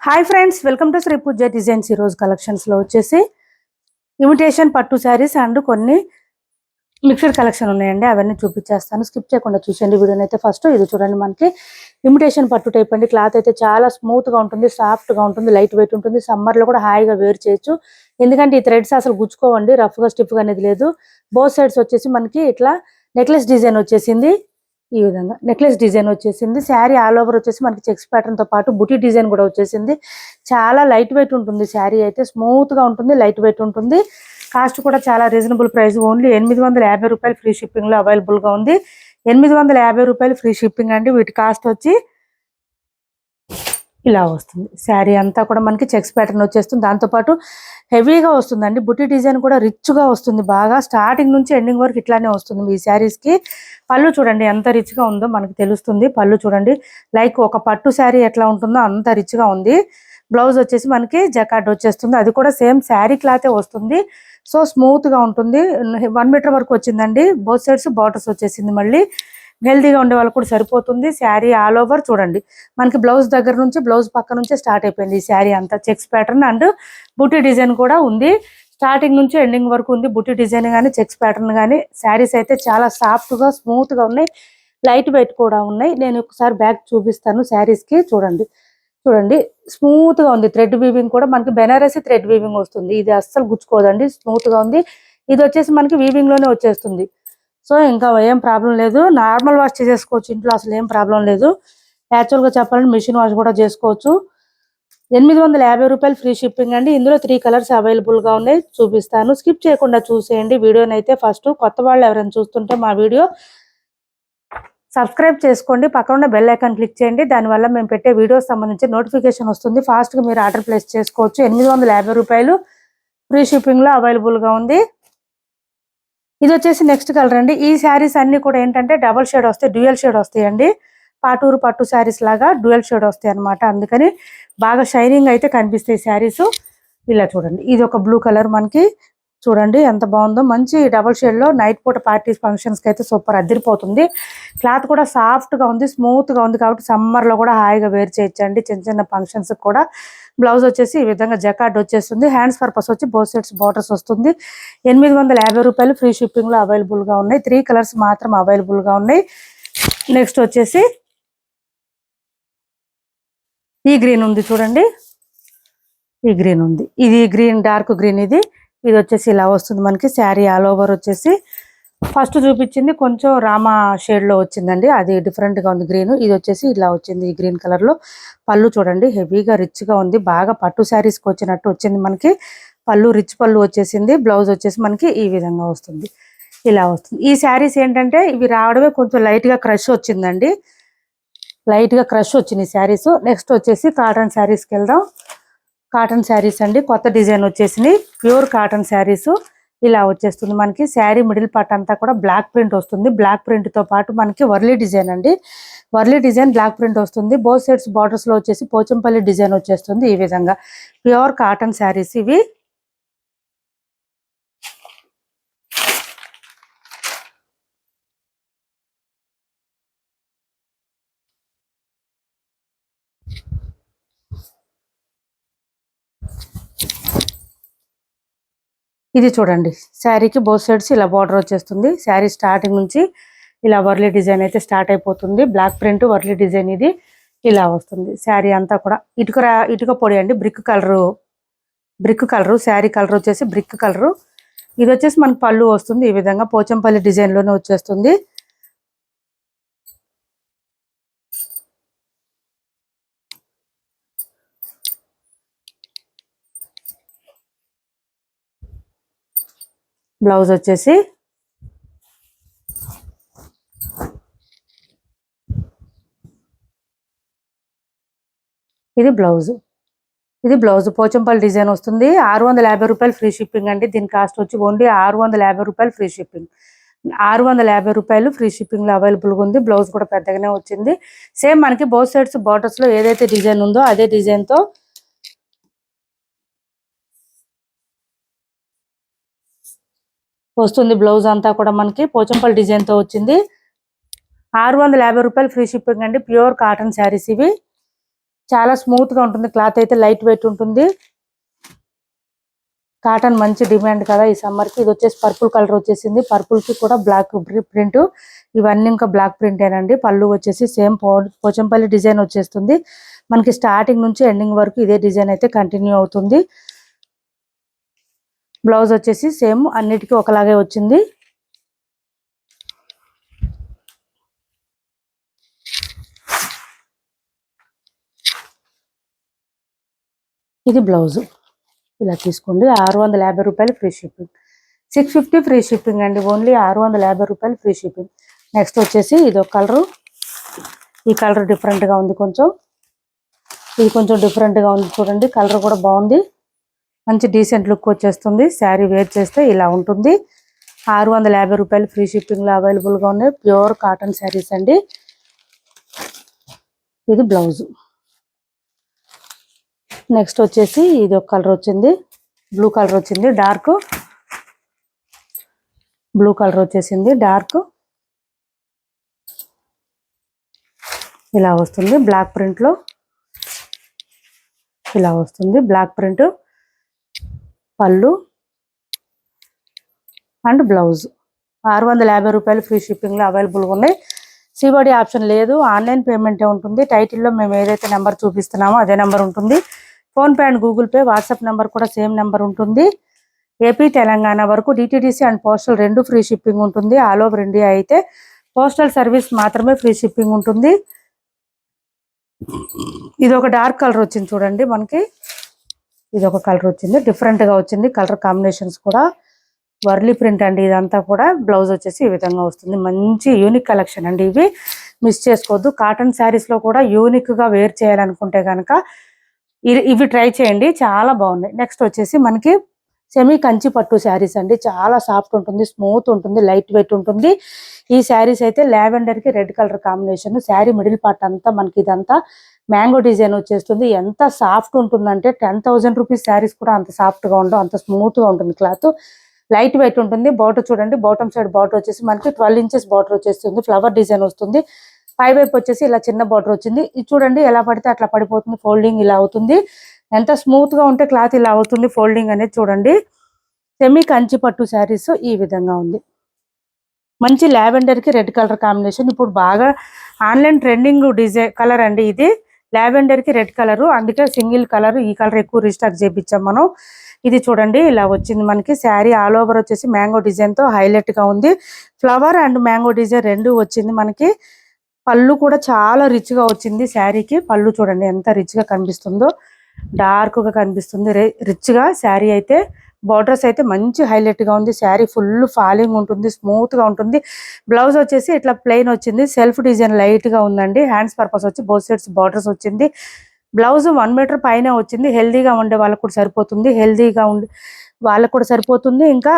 Hi friends, welcome to Sri Pooja designs. ఈరోజు కలెక్షన్స్లో వచ్చేసి ఇమిటేషన్ పట్టు శారీస్ అండ్ కొన్ని మిక్స్డ్ కలెక్షన్ ఉన్నాయండి. అవన్నీ చూపించేస్తాను, స్కిప్ చేయకుండా చూసేయండి వీడియోని. అయితే ఫస్ట్ ఇది చూడండి, మనకి ఇమిటేషన్ పట్టు టైప్ అండి. క్లాత్ అయితే చాలా స్మూత్గా ఉంటుంది, సాఫ్ట్గా ఉంటుంది, లైట్ వెయిట్ ఉంటుంది. సమ్మర్లో కూడా హాయిగా వేర్ చేయొచ్చు, ఎందుకంటే ఈ థ్రెడ్స్ అసలు గుచ్చుకోవండి, రఫ్గా స్టిఫ్గా అనేది లేదు. బోత్ సైడ్స్ వచ్చేసి మనకి ఇట్లా నెక్లెస్ డిజైన్ వచ్చేసింది. ఈ విధంగా నెక్లెస్ డిజైన్ వచ్చేసింది. శారీ ఆల్ ఓవర్ వచ్చేసి మనకి చెక్స్ ప్యాటర్న్ తో పాటు బుటీ డిజైన్ కూడా వచ్చేసింది. చాలా లైట్ వెయిట్ ఉంటుంది శారీ, అయితే స్మూత్ గా ఉంటుంది, లైట్ వెయిట్ ఉంటుంది. కాస్ట్ కూడా చాలా రీజనబుల్ ప్రైస్, ఓన్లీ 850 రూపాయలు ఫ్రీ షిప్పింగ్ లో అవైలబుల్ గా ఉంది. 850 రూపాయలు ఫ్రీ షిప్పింగ్ అండి. వీటి కాస్ట్ వచ్చి ఇలా వస్తుంది. శారీ అంతా కూడా మనకి చెక్స్ ప్యాటర్న్ వచ్చేస్తుంది, దాంతోపాటు హెవీగా వస్తుందండి. బుట్టి డిజైన్ కూడా రిచ్ గా వస్తుంది, బాగా స్టార్టింగ్ నుంచి ఎండింగ్ వరకు ఇట్లానే వస్తుంది. ఈ శారీస్ కి పళ్ళు చూడండి ఎంత రిచ్ గా ఉందో మనకి తెలుస్తుంది. పళ్ళు చూడండి, లైక్ ఒక పట్టు శారీ ఎట్లా ఉంటుందో అంత రిచ్ గా ఉంది. బ్లౌజ్ వచ్చేసి మనకి జకార్డ్ వచ్చేస్తుంది, అది కూడా సేమ్ శారీ క్లాతే వస్తుంది. సో స్మూత్ గా ఉంటుంది. 1 మీటర్ వరకు వచ్చిందండి. బోత్ సైడ్స్ బార్డర్స్ వచ్చేసింది. మళ్ళీ హెల్తీగా ఉండే వాళ్ళు కూడా సరిపోతుంది. శారీ ఆల్ ఓవర్ చూడండి, మనకి బ్లౌజ్ దగ్గర నుంచి బ్లౌజ్ పక్క నుంచే స్టార్ట్ అయిపోయింది. ఈ శారీ అంతా checks pattern and buti design కూడా ఉంది. స్టార్టింగ్ నుంచి ఎండింగ్ వరకు ఉంది బుటీ డిజైన్ కానీ చెక్స్ ప్యాటర్న్ కానీ. శారీస్ అయితే చాలా సాఫ్ట్ గా స్మూత్ గా ఉన్నాయి, లైట్ వెయిట్ కూడా ఉన్నాయి. నేను ఒకసారి బ్యాక్ చూపిస్తాను శారీస్ కి. చూడండి చూడండి, స్మూత్ గా ఉంది. థ్రెడ్ వీవింగ్ కూడా మనకి బెనారసి థ్రెడ్ వీవింగ్ వస్తుంది. ఇది అస్సలు గుచ్చుకోదండి, స్మూత్ గా ఉంది. ఇది వచ్చేసి మనకి వీవింగ్ లోనే వచ్చేస్తుంది. సో ఇంకా ఏం ప్రాబ్లం లేదు, నార్మల్ వాష్ చేసేసుకోవచ్చు ఇంట్లో, అసలు ఏం ప్రాబ్లం లేదు. యాక్చువల్గా చెప్పాలంటే మిషన్ వాష్ కూడా చేసుకోవచ్చు. 850 రూపాయలు ఫ్రీ షిప్పింగ్ అండి. ఇందులో 3 కలర్స్ అవైలబుల్ గా ఉన్నాయి, చూపిస్తాను. స్కిప్ చేయకుండా చూసేయండి వీడియోని. అయితే ఫస్ట్ కొత్త వాళ్ళు ఎవరైనా చూస్తుంటే మా వీడియో సబ్స్క్రైబ్ చేసుకోండి, పక్కన ఉన్న బెల్ ఐకాన్ క్లిక్ చేయండి. దానివల్ల మేము పెట్టే వీడియోస్ సంబంధించి నోటిఫికేషన్ వస్తుంది. ఫాస్ట్ గా మీరు ఆర్డర్ ప్లేస్ చేసుకోవచ్చు. 850 రూపాయలు ఫ్రీ షిప్పింగ్ లో అవైలబుల్ గా ఉంది. ఇది వచ్చేసి నెక్స్ట్ కలర్ అండి. ఈ శారీస్ అన్ని కూడా ఏంటంటే డబల్ షేడ్ వస్తాయి, డ్యూయల్ షేడ్ వస్తాయండి. పాటూరు పట్టు శారీస్ లాగా డ్యూయల్ షేడ్ వస్తాయి అనమాట. అందుకని బాగా షైనింగ్ అయితే కనిపిస్తాయి శారీస్. ఇలా చూడండి, ఇది ఒక బ్లూ కలర్ మనకి చూడండి ఎంత బాగుందో. మంచి డబల్ షేడ్ లో నైట్ పూట పార్టీస్ ఫంక్షన్స్ కి అయితే సూపర్ అదిరిపోతుంది. క్లాత్ కూడా సాఫ్ట్ గా ఉంది, స్మూత్ గా ఉంది, కాబట్టి సమ్మర్ లో కూడా హాయిగా వేర్ చేయొచ్చండి చిన్న చిన్న ఫంక్షన్స్ కూడా. బ్లౌజ్ వచ్చేసి ఈ విధంగా జకార్డ్ వచ్చేస్తుంది. హ్యాండ్స్ పర్పస్ వచ్చి బోత్ సైడ్స్ బార్డర్స్ వస్తుంది. 850 రూపాయలు ఫ్రీ షిప్పింగ్ లో అవైలబుల్ గా ఉన్నాయి. 3 కలర్స్ మాత్రం అవైలబుల్ గా ఉన్నాయి. నెక్స్ట్ వచ్చేసి ఈ గ్రీన్ ఉంది చూడండి, ఈ గ్రీన్ ఉంది. ఇది గ్రీన్, డార్క్ గ్రీన్. ఇది వచ్చేసి ఇలా వస్తుంది మనకి. శారీ ఆల్ ఓవర్ వచ్చేసి ఫస్ట్ చూపించింది కొంచెం రామా షేడ్ లో వచ్చిందండి, అది డిఫరెంట్ గా ఉంది గ్రీన్. ఇది వచ్చేసి ఇలా వచ్చింది ఈ గ్రీన్ కలర్ లో. పళ్ళు చూడండి హెవీగా రిచ్ గా ఉంది, బాగా పట్టు శారీస్ కి వచ్చినట్టు వచ్చింది మనకి. పళ్ళు రిచ్ పళ్ళు వచ్చేసింది. బ్లౌజ్ వచ్చేసి మనకి ఈ విధంగా వస్తుంది, ఇలా వస్తుంది. ఈ శారీస్ ఏంటంటే ఇవి రావడమే కొంచెం లైట్ గా క్రష్ వచ్చిందండి, లైట్ గా క్రష్ వచ్చింది శారీస్. నెక్స్ట్ వచ్చేసి కాటన్ శారీస్ కి వెళ్దాం. కాటన్ శారీస్ అండి, కొత్త డిజైన్ వచ్చేసింది. ప్యూర్ కాటన్ శారీస్ ఇలా వచ్చేస్తుంది మనకి. శారీ మిడిల్ పార్ట్ అంతా కూడా బ్లాక్ ప్రింట్ వస్తుంది. బ్లాక్ ప్రింట్ తో పాటు మనకి వర్లీ డిజైన్ అండి, వర్లీ డిజైన్ బ్లాక్ ప్రింట్ వస్తుంది. బోత్ సైడ్స్ బార్డర్స్ లో వచ్చేసి పోచంపల్లి డిజైన్ వచ్చేస్తుంది. ఈ విధంగా ప్యూర్ కాటన్ శారీస్ ఇవి. ఇది చూడండి, శారీకి బోత్ సైడ్స్ ఇలా బార్డర్ వచ్చేస్తుంది. శారీ స్టార్టింగ్ నుంచి ఇలా వర్లీ డిజైన్ అయితే స్టార్ట్ అయిపోతుంది. బ్లాక్ ప్రింట్ వర్లీ డిజైన్ ఇది ఇలా వస్తుంది. శారీ అంతా కూడా ఇటుక పొడి అండి, బ్రిక్ కలరు. శారీ కలర్ వచ్చేసి బ్రిక్ కలరు. ఇది వచ్చేసి మనకు పళ్ళు వస్తుంది ఈ విధంగా పోచంపల్లి డిజైన్ లోనే వచ్చేస్తుంది. బ్లౌజ్ వచ్చేసి ఇది బ్లౌజ్ పోచంపల్లి డిజైన్ వస్తుంది. 650 రూపాయలు ఫ్రీ షిప్పింగ్ అండి. దీని కాస్ట్ వచ్చి ఓన్లీ 650 రూపాయలు ఫ్రీ షిప్పింగ్. 650 రూపాయలు ఫ్రీ షిప్పింగ్ లో అవైలబుల్ గా ఉంది. బ్లౌజ్ కూడా పెద్దగానే వచ్చింది. సేమ్ మనకి బోత్ సైడ్స్ బార్డర్స్ లో ఏదైతే డిజైన్ ఉందో అదే డిజైన్ తో వస్తుంది. బ్లౌజ్ అంతా కూడా మనకి పోచంపల్లి డిజైన్ తో వచ్చింది. 650 రూపాయలు ఫ్రీ షిప్పింగ్ అండి. ప్యూర్ కాటన్ శారీస్ ఇవి. చాలా స్మూత్ గా ఉంటుంది. క్లాత్ అయితే లైట్ వెయిట్ ఉంటుంది. కాటన్ మంచి డిమాండ్ కదా ఈ సమ్మర్ కి. ఇది వచ్చేసి పర్పుల్ కలర్ వచ్చేసింది. పర్పుల్ కి కూడా బ్లాక్ ప్రింట్. ఇవన్నీ ఇంకా బ్లాక్ ప్రింట్ ఏనండి. పళ్ళు వచ్చేసి సేమ్ పోచంపల్లి డిజైన్ వచ్చేస్తుంది. మనకి స్టార్టింగ్ నుంచి ఎండింగ్ వరకు ఇదే డిజైన్ అయితే కంటిన్యూ అవుతుంది. బ్లౌజ్ వచ్చేసి సేమ్ అన్నిటికీ ఒకలాగే వచ్చింది. ఇది బ్లౌజ్ ఇలా తీసుకోండి. 650 రూపాయలు ఫ్రీ షిప్పింగ్. 650 ఫ్రీ షిప్పింగ్ అండి. ఓన్లీ 650 రూపాయలు ఫ్రీ షిప్పింగ్. నెక్స్ట్ వచ్చేసి ఇది ఒక కలరు. ఈ కలర్ డిఫరెంట్ గా ఉంది. ఇది కొంచెం డిఫరెంట్ గా ఉంది చూడండి. కలర్ కూడా బాగుంది. మంచి డీసెంట్ లుక్ వచ్చేస్తుంది. శారీ వేర్ చేస్తే ఇలా ఉంటుంది. 650 రూపాయలు ఫ్రీ షిప్పింగ్ లో అవైలబుల్ గా ఉన్నాయి. ప్యూర్ కాటన్ శారీస్ అండి. ఇది బ్లౌజ్. నెక్స్ట్ వచ్చేసి ఇది ఒక కలర్ వచ్చింది. బ్లూ కలర్ వచ్చింది. డార్క్ బ్లూ కలర్ వచ్చేసింది. డార్క్ ఇలా వస్తుంది. బ్లాక్ ప్రింట్ లో ఇలా వస్తుంది. బ్లాక్ ప్రింట్ పళ్ళు అండ్ బ్లౌజ్. 650 రూపాయలు ఫ్రీ షిప్పింగ్ లో అవైలబుల్ ఉన్నాయి. సిఓడి ఆప్షన్ లేదు. ఆన్లైన్ పేమెంటే ఉంటుంది. టైటిల్లో మేము ఏదైతే నెంబర్ చూపిస్తున్నామో అదే నెంబర్ ఉంటుంది. PhonePe and Google pay, WhatsApp number కూడా సేమ్ నెంబర్ ఉంటుంది. ఏపీ తెలంగాణ వరకు DTDC and postal 2 free shipping ఉంటుంది. ఆల్ ఓవర్ ఇండియా అయితే పోస్టల్ సర్వీస్ మాత్రమే ఫ్రీ షిప్పింగ్ ఉంటుంది. ఇది ఒక డార్క్ కలర్ వచ్చింది చూడండి. మనకి ఇది ఒక కలర్ వచ్చింది. డిఫరెంట్ గా వచ్చింది. కలర్ కాంబినేషన్స్ కూడా వర్లీ ప్రింట్ అండి. ఇదంతా కూడా బ్లౌజ్ వచ్చేసి ఈ విధంగా వస్తుంది. మంచి యూనిక్ కలెక్షన్ అండి. ఇవి మిస్ చేసుకోవద్దు. కాటన్ శారీస్ లో కూడా యూనిక్ గా వేర్ చేయాలనుకుంటే కనుక ఇవి ట్రై చేయండి. చాలా బాగున్నాయి. నెక్స్ట్ వచ్చేసి మనకి సెమీ కంచి పట్టు శారీస్ అండి. చాలా సాఫ్ట్ ఉంటుంది, స్మూత్ ఉంటుంది, లైట్ వెయిట్ ఉంటుంది. ఈ శారీస్ అయితే లావెండర్ కి red colour combination. Sari middle part అంతా మనకి ఇదంతా మ్యాంగో డిజైన్ వచ్చేస్తుంది. ఎంత సాఫ్ట్ ఉంటుందంటే 10,000 రూపీస్ శారీస్ కూడా అంత సాఫ్ట్ గా ఉండవు. అంత స్మూత్ గా ఉంటుంది. క్లాత్ లైట్ వెయిట్ ఉంటుంది. బార్డర్ చూడండి. బాటమ్ సైడ్ బార్డర్ వచ్చేసి మనకి 12 ఇంచెస్ బార్డర్ వచ్చేస్తుంది. ఫ్లవర్ డిజైన్ వస్తుంది. పై వైపు వచ్చేసి ఇలా చిన్న బార్డర్ వచ్చింది. ఇది చూడండి ఎలా పడితే అట్లా పడిపోతుంది. ఫోల్డింగ్ ఇలా అవుతుంది. ఎంత స్మూత్ గా ఉంటే క్లాత్ ఇలా అవుతుంది. ఫోల్డింగ్ అనేది చూడండి. సెమీ కంచి పట్టు శారీస్ ఈ విధంగా ఉంది. మంచి లావెండర్ కి రెడ్ కలర్ కాంబినేషన్. ఇప్పుడు బాగా ఆన్లైన్ ట్రెండింగ్ డిజైన్ కలర్ అండి. ఇది లావెండర్ కి రెడ్ కలర్. అందుకే సింగిల్ కలర్ ఈ కలర్ ఎక్కువ రీస్టాక్ చేపించాం మనం. ఇది చూడండి ఇలా వచ్చింది మనకి. శారీ ఆల్ ఓవర్ వచ్చేసి మ్యాంగో డిజైన్ తో హైలైట్ గా ఉంది. ఫ్లవర్ అండ్ మ్యాంగో డిజైన్ రెండు వచ్చింది మనకి. పళ్ళు కూడా చాలా రిచ్ గా వచ్చింది శారీకి. పళ్ళు చూడండి ఎంత రిచ్ గా కనిపిస్తుందో. డార్క్ గా కనిపిస్తుంది రిచ్ గా. శారీ అయితే బార్డర్స్ అయితే మంచి హైలైట్ గా ఉంది. శారీ ఫుల్ ఫాలింగ్ ఉంటుంది, స్మూత్ గా ఉంటుంది. బ్లౌజ్ వచ్చేసి ఇట్లా ప్లెయిన్ వచ్చింది. సెల్ఫ్ డిజైన్ లైట్ గా ఉందండి. హ్యాండ్స్ పర్పస్ వచ్చి బోత్ సైడ్స్ బార్డర్స్ వచ్చింది. బ్లౌజ్ 1 మీటర్ పైన వచ్చింది. హెల్దీగా ఉండే వాళ్ళకు కూడా సరిపోతుంది. హెల్దీగా ఉండే వాళ్ళకు కూడా సరిపోతుంది. ఇంకా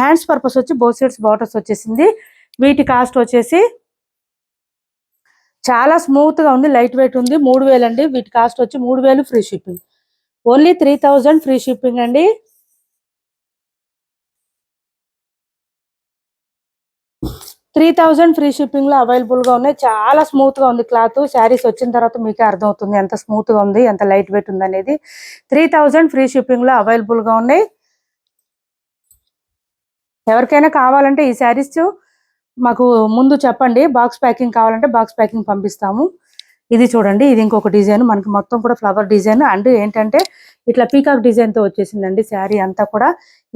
హ్యాండ్స్ పర్పస్ వచ్చి బోత్ సైడ్స్ బార్డర్స్ వచ్చేసింది. వీటి కాస్ట్ వచ్చేసి చాలా స్మూత్ గా ఉంది, లైట్ వెయిట్ ఉంది. 3000 అండి. వీటి కాస్ట్ వచ్చి 3000 free shipping. Only 3000 free shipping అండి. 3000 ఫ్రీ షిప్పింగ్ లో అవైలబుల్ గా ఉన్నాయి. చాలా స్మూత్ గా ఉంది క్లాత్. శారీస్ వచ్చిన తర్వాత మీకే అర్థమవుతుంది ఎంత స్మూత్ గా ఉంది, ఎంత లైట్ వెయిట్ ఉంది అనేది. 3000 ఫ్రీ షిప్పింగ్ లో అవైలబుల్ గా ఉన్నాయి. ఎవరికైనా కావాలంటే ఈ శారీస్ మాకు ముందు చెప్పండి. బాక్స్ ప్యాకింగ్ కావాలంటే బాక్స్ ప్యాకింగ్ పంపిస్తాము. ఇది చూడండి. ఇది ఇంకొక డిజైన్. మనకి మొత్తం కూడా ఫ్లవర్ డిజైన్ అండ్ ఏంటంటే ఇట్లా పీకాక్ డిజైన్ తో వచ్చేసిందండి శారీ అంతా కూడా.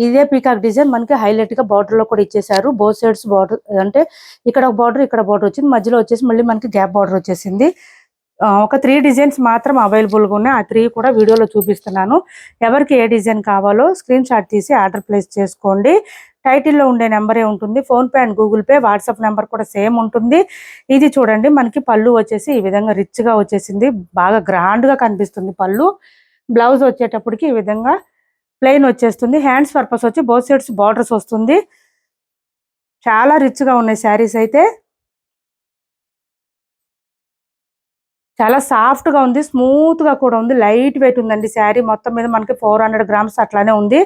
ఇదే పీకాక్ డిజైన్ మనకి హైలైట్ గా బార్డర్ లో కూడా ఇచ్చేసారు. బోత్ సైడ్స్ బార్డర్ అంటే ఇక్కడ ఒక బార్డర్, ఇక్కడ బార్డర్ వచ్చింది. మధ్యలో వచ్చేసి మళ్ళీ మనకి గ్యాప్ బార్డర్ వచ్చేసింది. ఒక 3 డిజైన్స్ మాత్రం అవైలబుల్ గా ఉన్నాయి. ఆ 3 కూడా వీడియోలో చూపిస్తున్నాను. ఎవరికి ఏ డిజైన్ కావాలో స్క్రీన్ షాట్ తీసి ఆర్డర్ ప్లేస్ చేసుకోండి. టైటిల్లో ఉండే నెంబరే ఉంటుంది. Phone pay and Google pay, WhatsApp number కూడా సేమ్ ఉంటుంది. ఇది చూడండి మనకి పళ్ళు వచ్చేసి ఈ విధంగా రిచ్ గా వచ్చేసింది. బాగా గ్రాండ్ గా కనిపిస్తుంది పళ్ళు. బ్లౌజ్ వచ్చేటప్పటికి ఈ విధంగా ప్లెయిన్ వచ్చేస్తుంది. హ్యాండ్స్ పర్పస్ వచ్చి బోత్ సైడ్స్ బార్డర్స్ వస్తుంది. చాలా రిచ్ గా ఉన్నాయి శారీస్ అయితే. చాలా సాఫ్ట్ గా ఉంది, స్మూత్ గా కూడా ఉంది, లైట్ వెయిట్ ఉందండి. శారీ మొత్తం మీద మనకి 400 గ్రామ్స్ అట్లానే ఉంది.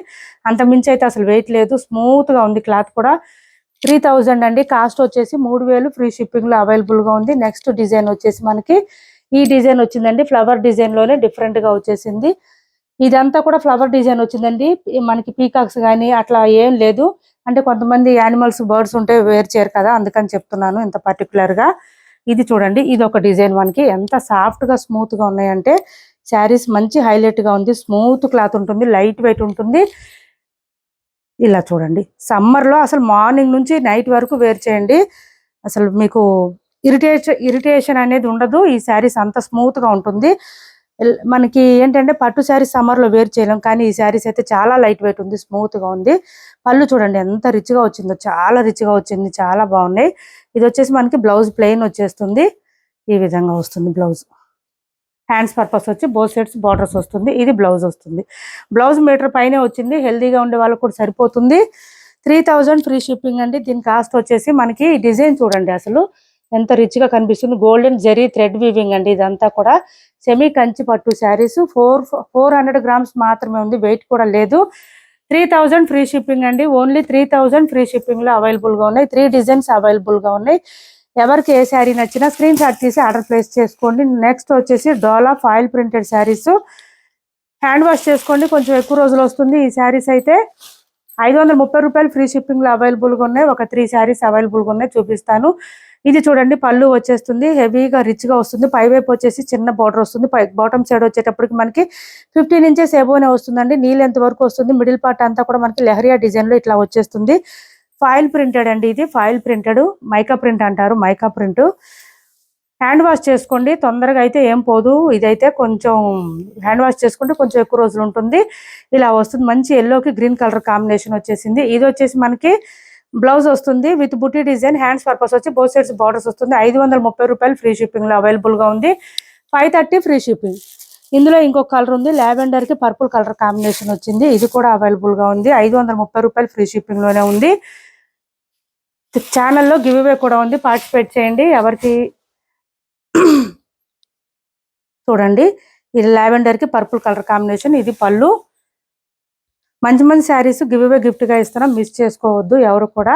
అంత మించి అయితే అసలు వెయిట్ లేదు. స్మూత్ గా ఉంది క్లాత్ కూడా. 3000 అండి. కాస్ట్ వచ్చేసి 3000 ఫ్రీ షిప్పింగ్ లో అవైలబుల్ గా ఉంది. నెక్స్ట్ డిజైన్ వచ్చేసి మనకి ఈ డిజైన్ వచ్చిందండి, ఫ్లవర్ డిజైన్ లోనే డిఫరెంట్ గా వచ్చేసింది. ఇదంతా కూడా ఫ్లవర్ డిజైన్ వచ్చిందండి. మనకి పీకాక్స్ కానీ అట్లా ఏం లేదు. అంటే కొంతమంది యానిమల్స్ బర్డ్స్ ఉంటే వేర్ చేయరు కదా, అందుకని చెప్తున్నాను ఇంత పర్టికులర్ గా. ఇది చూడండి, ఇది ఒక డిజైన్ మనకి ఎంత సాఫ్ట్ గా స్మూత్ గా ఉన్నాయంటే శారీస్ మంచి హైలైట్ గా ఉంది. స్మూత్ క్లాత్ ఉంటుంది, లైట్ వెయిట్ ఉంటుంది. ఇలా చూడండి, సమ్మర్ లో అసలు మార్నింగ్ నుంచి నైట్ వరకు వేర్ చేయండి, అసలు మీకు ఇరిటేషన్ అనేది ఉండదు. ఈ శారీస్ అంత స్మూత్ గా ఉంటుంది. మనకి ఏంటంటే పట్టు శారీస్ సమ్మర్ లో వేర్ చేయలేం, కానీ ఈ శారీస్ అయితే చాలా లైట్ వెయిట్ ఉంది, స్మూత్ గా ఉంది. పళ్ళు చూడండి ఎంత రిచ్ గా వచ్చిందో, చాలా రిచ్ గా వచ్చింది, చాలా బాగున్నాయి. ఇది వచ్చేసి మనకి బ్లౌజ్ ప్లెయిన్ వచ్చేస్తుంది, ఈ విధంగా వస్తుంది బ్లౌజ్. హ్యాండ్స్ పర్పస్ వచ్చి బోత్ సైడ్స్ బార్డర్స్ వస్తుంది. ఇది బ్లౌజ్ వస్తుంది. బ్లౌజ్ మీటర్ పైనే వచ్చింది, హెల్దీగా ఉండే వాళ్ళకు కూడా సరిపోతుంది. 3000 ఫ్రీ షిప్పింగ్ అండి. దీని కాస్ట్ వచ్చేసి మనకి డిజైన్ చూడండి అసలు ఎంత రిచ్ గా కనిపిస్తుంది. గోల్డెన్ జరీ థ్రెడ్ వీవింగ్ అండి. ఇదంతా కూడా సెమీ కంచి పట్టు శారీస్. 400 గ్రామ్స్ మాత్రమే ఉంది, వెయిట్ కూడా లేదు. 3000 ఫ్రీ షిప్పింగ్ అండి. ఓన్లీ 3000 ఫ్రీ షిప్పింగ్ లో అవైలబుల్ గా ఉన్నాయి. 3 డిజైన్స్ అవైలబుల్ గా ఉన్నాయి. ఎవరికి ఏ శారీ నచ్చినా స్క్రీన్ షాట్ తీసి ఆర్డర్ ప్లేస్ చేసుకోండి. నెక్స్ట్ వచ్చేసి Dola foil printed saris. Hand wash చేసుకోండి, కొంచెం ఎక్కువ రోజులు వస్తుంది. ఈ శారీస్ అయితే 530 రూపాయలు ఫ్రీ షిప్పింగ్ లో అవైలబుల్ గా ఉన్నాయి. ఒక 3 శారీస్ అవైలబుల్ గా ఉన్నాయి, చూపిస్తాను. ఇది చూడండి, పళ్ళు వచ్చేస్తుంది, హెవీగా రిచ్ గా వస్తుంది. పై వైపు వచ్చేసి చిన్న బార్డర్ వస్తుంది. బాటమ్ సైడ్ వచ్చేటప్పటికి మనకి 15 ఇంచెస్ ఎబోనే వస్తుందండి. నీ లెంత్ వరకు వస్తుంది. మిడిల్ పార్ట్ అంతా కూడా మనకి లెహరియా డిజైన్ లో ఇట్లా వచ్చేస్తుంది. ఫాయిల్ ప్రింటెడ్ అండి, ఇది ఫాయిల్ ప్రింటెడ్, మైకా ప్రింట్ అంటారు, మైకా ప్రింట్. హ్యాండ్ వాష్ చేసుకోండి, తొందరగా అయితే ఏం పోదు. ఇదైతే కొంచెం హ్యాండ్ వాష్ చేసుకుంటే కొంచెం ఎక్కువ రోజులు ఉంటుంది. ఇలా వస్తుంది, మంచి ఎల్లోకి గ్రీన్ కలర్ కాంబినేషన్ వచ్చేసింది. ఇది వచ్చేసి మనకి బ్లౌజ్ వస్తుంది with buti design. Hands purpose వచ్చి బోత్ సైడ్స్ బార్డర్స్ వస్తుంది. 530 రూపాయలు ఫ్రీ షిప్పింగ్ లో అవైలబుల్ గా ఉంది. 530 ఫ్రీ షిప్పింగ్. ఇందులో ఇంకొక కలర్ ఉంది, లావెండర్ కి పర్పుల్ కలర్ కాంబినేషన్ వచ్చింది. ఇది కూడా అవైలబుల్ గా ఉంది. 530 రూపాయలు ఫ్రీ షిప్పింగ్ లోనే ఉంది. ఛానల్లో గివ్ అవే కూడా ఉంది, పార్టిసిపేట్ చేయండి. ఎవరికి చూడండి, ఇది లావెండర్ కి పర్పుల్ కలర్ కాంబినేషన్. ఇది పళ్ళు. మంచి మంచి శారీస్ గివ్ అవే గిఫ్ట్ గా ఇస్తున్నాం, మిస్ చేసుకోవద్దు ఎవరు కూడా.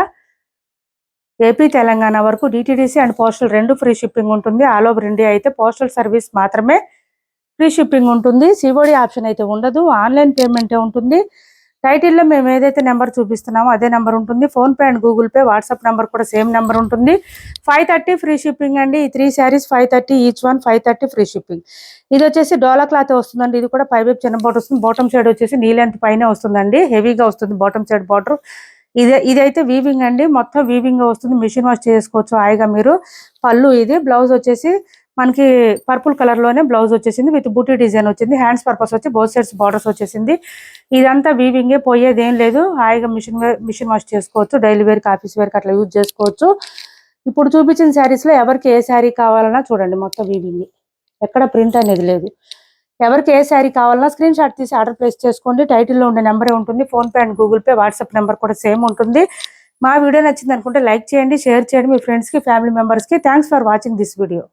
ఏపీ తెలంగాణ వరకు DTDC and postal 2 free shipping ఉంటుంది. ఆల్ ఓవర్ ఇండియా అయితే పోస్టల్ సర్వీస్ మాత్రమే ఫ్రీ షిప్పింగ్ ఉంటుంది. సిఓడి ఆప్షన్ అయితే ఉండదు, ఆన్లైన్ పేమెంటే ఉంటుంది. టైటిల్లో మేము ఏదైతే నెంబర్ చూపిస్తున్నామో అదే నెంబర్ ఉంటుంది. PhonePe and Google pay, WhatsApp number కూడా సేమ్ నెంబర్ ఉంటుంది. 530 ఫ్రీ షిప్పింగ్ అండి. ఈ 3 saris 530 each one, 530 free shipping. ఇది వచ్చేసి డోలా క్లాత్ వస్తుందండి. ఇది కూడా పై వైపు చిన్న బార్డర్ వస్తుంది. బాటమ్ సైడ్ వచ్చేసి నీ లెంత్ పైనే వస్తుందండి, హెవీగా వస్తుంది బాటమ్ సైడ్ బార్డర్. ఇదైతే వీవింగ్ అండి, మొత్తం వీవింగ్ గా వస్తుంది. మిషన్ వాష్ చేసుకోవచ్చు హాయిగా మీరు. పళ్ళు ఇది. బ్లౌజ్ వచ్చేసి మనకి పర్పుల్ కలర్ లోనే బ్లౌజ్ వచ్చేసింది విత్ బూటీ డిజైన్ వచ్చింది. హ్యాండ్స్ పర్పస్ వచ్చి బోత్ సైడ్స్ బార్డర్స్ వచ్చేసింది. ఇదంతా వీవింగే, పోయేది ఏం లేదు. హాయిగా మిషన్ వాష్ చేసుకోవచ్చు. డైలీ వేర్, ఆఫీస్ వేర్ అట్లా యూజ్ చేసుకోవచ్చు. ఇప్పుడు చూపించిన శారీస్ లో ఎవరికి ఏ శారీ కావాలన్నా చూడండి, మొత్తం వీవింగ్, ఎక్కడ ప్రింట్ అనేది లేదు. ఎవరికి ఏ శారీ కావాలన్నా స్క్రీన్ షాట్ తీసి ఆర్డర్ ప్లేస్ చేసుకోండి. టైటిల్లో ఉండే నెంబరే ఉంటుంది. PhonePe and Google pay, WhatsApp number కూడా సేమ్ ఉంటుంది. మా వీడియో నచ్చింది అనుకుంటే లైక్ చేయండి, షేర్ చేయండి మీ ఫ్రెండ్స్ కి, ఫ్యామిలీ మెంబర్స్ కి. Thanks for watching this video.